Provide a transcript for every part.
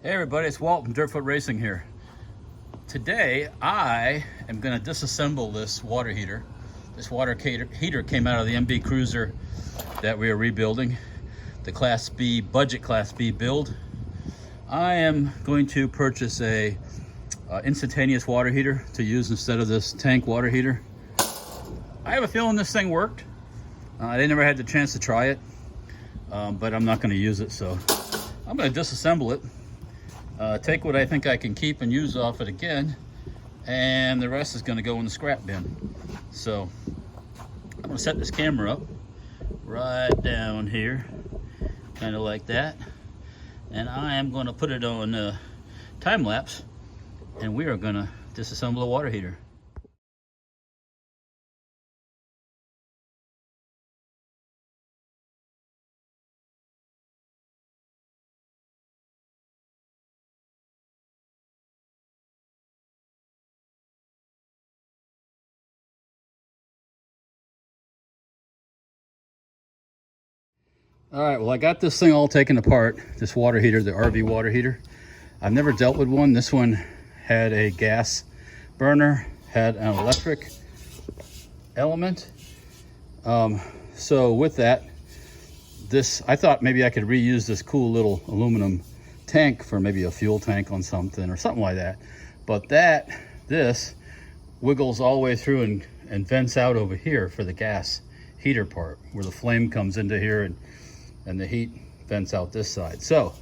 Hey everybody, it's Walt from Dirtfoot Racing here. Today I am going to disassemble this water heater. This water heater came out of the MB Cruiser that we are rebuilding, the Class B, budget Class B build. I am going to purchase a instantaneous water heater to use instead of this tank water heater. I have a feeling this thing worked. I never had the chance to try it, but I'm not going to use it, so I'm going to disassemble it. Take what I think I can keep and use off it again, and the rest is going to go in the scrap bin. So I'm going to set this camera up right down here, kind of like that, and I am going to put it on time-lapse, and we are going to disassemble a water heater. All right, well, I got this thing all taken apart, this water heater, the RV water heater. I've never dealt with one. This one had a gas burner, had an electric element. So with that, I thought maybe I could reuse this cool little aluminum tank for maybe a fuel tank on something or something like that. But this wiggles all the way through and vents out over here for the gas heater part, where the flame comes into here and the heat vents out this side. So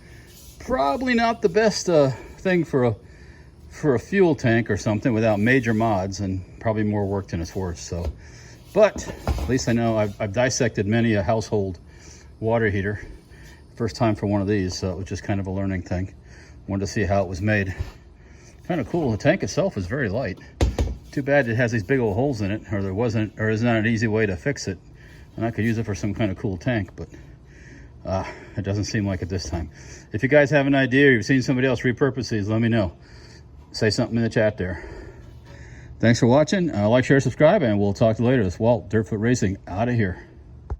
probably not the best thing for a fuel tank or something without major mods, and probably more work than it's worth. So, but at least I know I've dissected many a household water heater. First time for one of these, so it was just kind of a learning thing. Wanted to see how it was made. Kind of cool. The tank itself is very light. Too bad it has these big old holes in it, or there's not an easy way to fix it. And I could use it for some kind of cool tank, but it doesn't seem like it this time. If you guys have an idea, or you've seen somebody else repurpose these, let me know. Say something in the chat there. Thanks for watching. Like, share, subscribe, and we'll talk to you later. It's Walt, Dirtfoot Racing, out of here.